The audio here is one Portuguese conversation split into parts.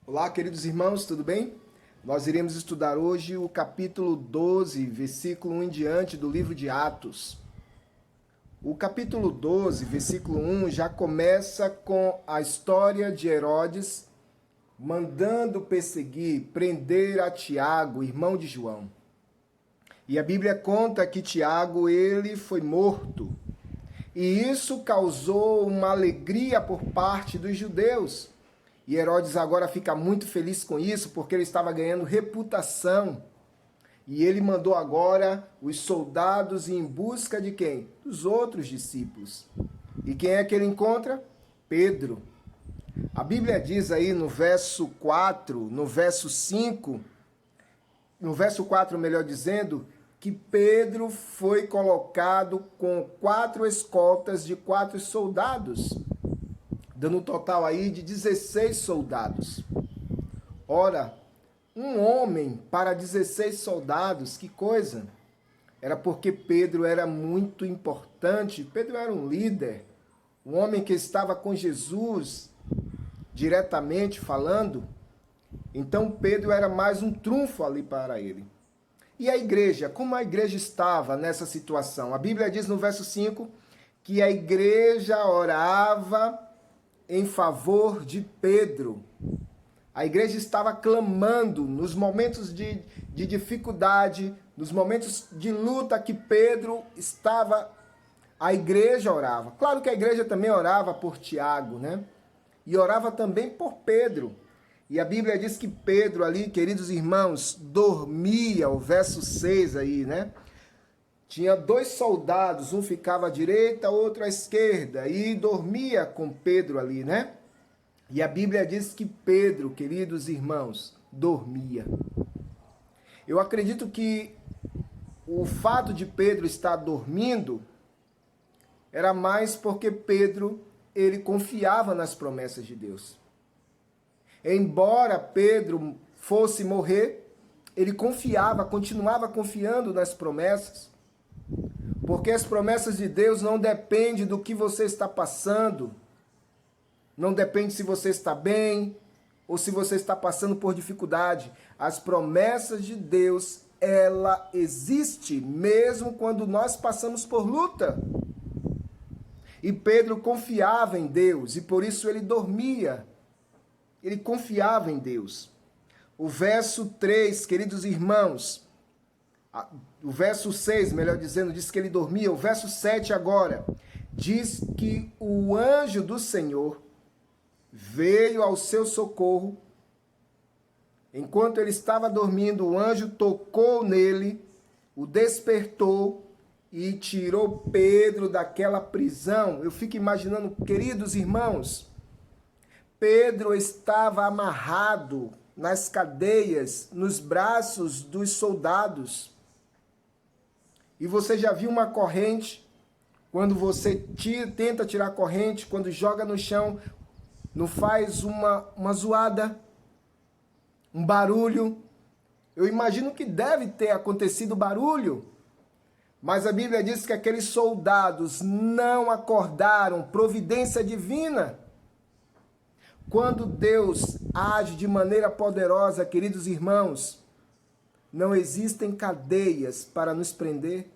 Olá, queridos irmãos, tudo bem? Nós iremos estudar hoje o capítulo 12, versículo 1 em diante do livro de Atos. O capítulo 12, versículo 1 já começa com a história de Herodes mandando perseguir, prender a Tiago, irmão de João. E a Bíblia conta que Tiago, ele foi morto. E isso causou uma alegria por parte dos judeus. E Herodes agora fica muito feliz com isso, porque ele estava ganhando reputação. E ele mandou agora os soldados ir em busca de quem? Dos outros discípulos. E quem é que ele encontra? Pedro. A Bíblia diz aí no verso 4, no verso 5, no verso 4, melhor dizendo, que Pedro foi colocado com 4 escoltas de 4 soldados, dando um total aí de 16 soldados. Ora, um homem para 16 soldados, que coisa! Era porque Pedro era muito importante, Pedro era um líder, um homem que estava com Jesus, diretamente falando. Então Pedro era mais um trunfo ali para ele. E a igreja? Como a igreja estava nessa situação? A Bíblia diz no verso 5 que a igreja orava em favor de Pedro. A igreja estava clamando nos momentos de dificuldade, nos momentos de luta que Pedro estava, a igreja orava. Claro que a igreja também orava por Tiago, né? E orava também por Pedro. E a Bíblia diz que Pedro ali, queridos irmãos, dormia, o verso 6 aí, né? Tinha 2 soldados, um ficava à direita, outro à esquerda, e dormia com Pedro ali, né? E a Bíblia diz que Pedro, queridos irmãos, dormia. Eu acredito que o fato de Pedro estar dormindo era mais porque Pedro, ele confiava nas promessas de Deus. Embora Pedro fosse morrer, ele confiava, continuava confiando nas promessas. Porque as promessas de Deus não dependem do que você está passando. Não depende se você está bem ou se você está passando por dificuldade. As promessas de Deus, ela existe mesmo quando nós passamos por luta. E Pedro confiava em Deus e por isso ele dormia. Ele confiava em Deus. O verso 3, queridos irmãos, o verso 6, melhor dizendo, diz que ele dormia. O verso 7 agora diz que o anjo do Senhor veio ao seu socorro. Enquanto ele estava dormindo, o anjo tocou nele, o despertou e tirou Pedro daquela prisão. Eu fico imaginando, queridos irmãos, Pedro estava amarrado nas cadeias, nos braços dos soldados. E você já viu uma corrente? Quando você tenta tirar a corrente, quando joga no chão, não faz uma zoada, um barulho? Eu imagino que deve ter acontecido barulho. Mas a Bíblia diz que aqueles soldados não acordaram, providência divina. Quando Deus age de maneira poderosa, queridos irmãos, não existem cadeias para nos prender.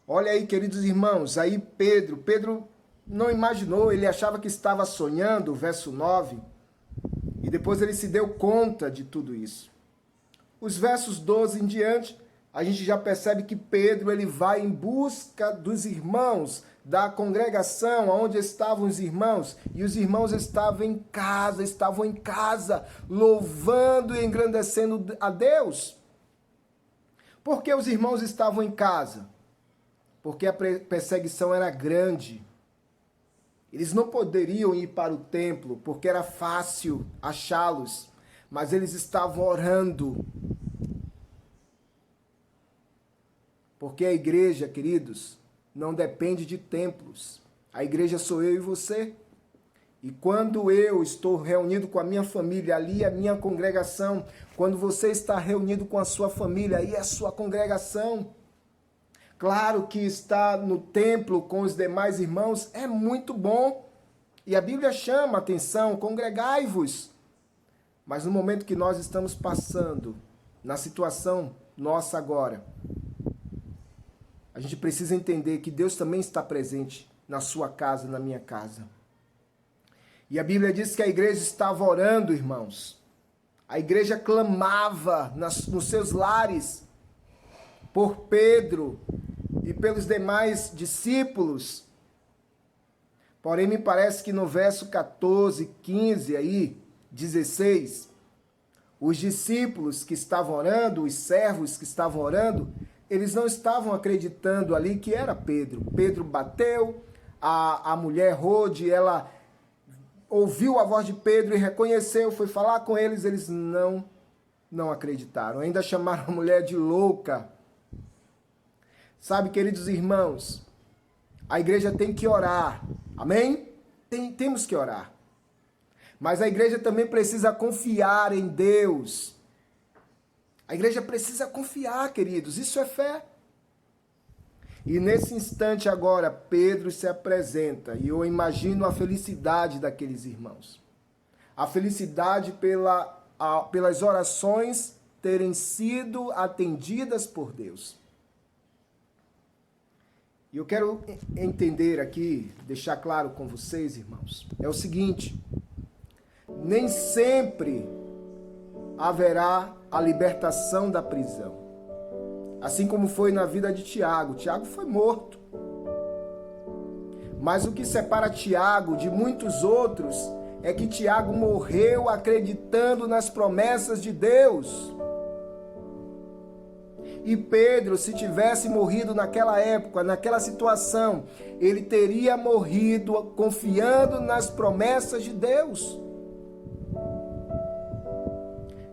Olha aí, queridos irmãos, aí Pedro não imaginou, ele achava que estava sonhando, verso 9, e depois ele se deu conta de tudo isso. Os versos 12 em diante, a gente já percebe que Pedro ele vai em busca dos irmãos, da congregação, onde estavam os irmãos, e os irmãos estavam em casa, louvando e engrandecendo a Deus. Por que os irmãos estavam em casa? Porque a perseguição era grande. Eles não poderiam ir para o templo, porque era fácil achá-los, mas eles estavam orando. Porque a igreja, queridos, não depende de templos. A igreja sou eu e você. E quando eu estou reunido com a minha família, ali é a minha congregação. Quando você está reunido com a sua família, aí é a sua congregação. Claro que estar no templo com os demais irmãos é muito bom. E a Bíblia chama a atenção, congregai-vos. Mas no momento que nós estamos passando, na situação nossa agora, a gente precisa entender que Deus também está presente na sua casa, na minha casa. E a Bíblia diz que a igreja estava orando, irmãos. A igreja clamava nos seus lares por Pedro e pelos demais discípulos. Porém, me parece que no verso 14, 15 aí, 16, os discípulos que estavam orando, os servos que estavam orando, eles não estavam acreditando ali que era Pedro. Pedro bateu, a mulher Rode, ela ouviu a voz de Pedro e reconheceu, foi falar com eles, eles não acreditaram. Ainda chamaram a mulher de louca. Sabe, queridos irmãos, a igreja tem que orar, amém? Temos que orar. Mas a igreja também precisa confiar em Deus. A igreja precisa confiar, queridos, isso é fé. E nesse instante agora, Pedro se apresenta, e eu imagino a felicidade daqueles irmãos. A felicidade pelas orações terem sido atendidas por Deus. E eu quero entender aqui, deixar claro com vocês, irmãos, é o seguinte: nem sempre haverá a libertação da prisão. Assim como foi na vida de Tiago. Tiago foi morto. Mas o que separa Tiago de muitos outros é que Tiago morreu acreditando nas promessas de Deus. E Pedro, se tivesse morrido naquela época, naquela situação, ele teria morrido confiando nas promessas de Deus.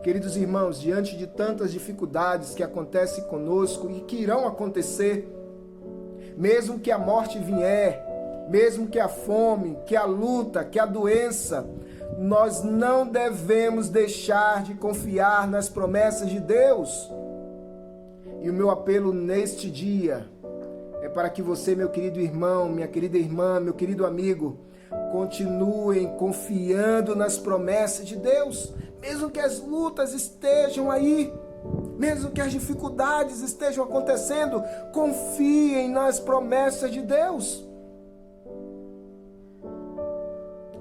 Queridos irmãos, diante de tantas dificuldades que acontecem conosco e que irão acontecer, mesmo que a morte vier, mesmo que a fome, que a luta, que a doença, nós não devemos deixar de confiar nas promessas de Deus. E o meu apelo neste dia é para que você, meu querido irmão, minha querida irmã, meu querido amigo, continuem confiando nas promessas de Deus, mesmo que as lutas estejam aí, mesmo que as dificuldades estejam acontecendo, confiem nas promessas de Deus.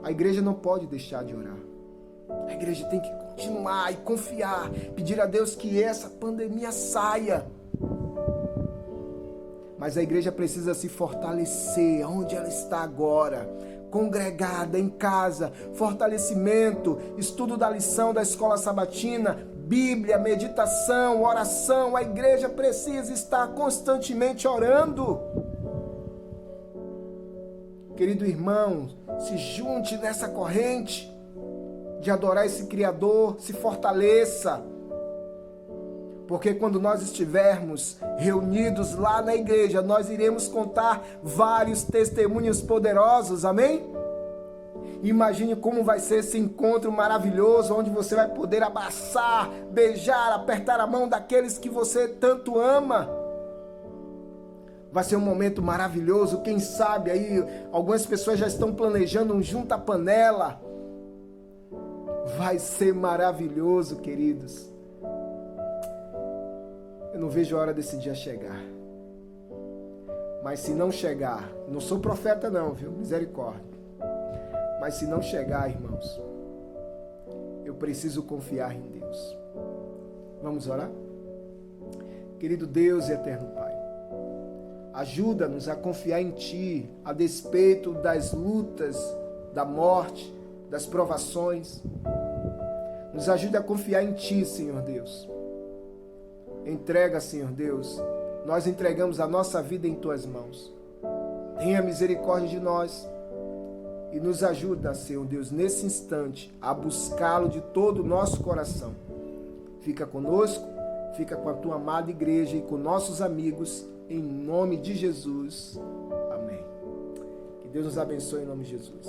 A igreja não pode deixar de orar. A igreja tem que continuar e confiar, pedir a Deus que essa pandemia saia. Mas a igreja precisa se fortalecer onde ela está agora, congregada em casa, fortalecimento, estudo da lição da escola sabatina, Bíblia, meditação, oração. A igreja precisa estar constantemente orando. Querido irmão, se junte nessa corrente de adorar esse Criador, se fortaleça. Porque quando nós estivermos reunidos lá na igreja, nós iremos contar vários testemunhos poderosos, amém? Imagine como vai ser esse encontro maravilhoso, onde você vai poder abraçar, beijar, apertar a mão daqueles que você tanto ama. Vai ser um momento maravilhoso, quem sabe aí algumas pessoas já estão planejando um junta-panela. Vai ser maravilhoso, queridos. Eu não vejo a hora desse dia chegar. Mas se não chegar, não sou profeta não, viu? Misericórdia. Mas se não chegar, irmãos, eu preciso confiar em Deus. Vamos orar? Querido Deus e eterno Pai, ajuda-nos a confiar em Ti, a despeito das lutas, da morte, das provações. Nos ajude a confiar em Ti, Senhor Deus. Entrega, Senhor Deus, nós entregamos a nossa vida em Tuas mãos. Tenha misericórdia de nós e nos ajuda, Senhor Deus, nesse instante, a buscá-lo de todo o nosso coração. Fica conosco, fica com a Tua amada igreja e com nossos amigos, em nome de Jesus. Amém. Que Deus nos abençoe em nome de Jesus.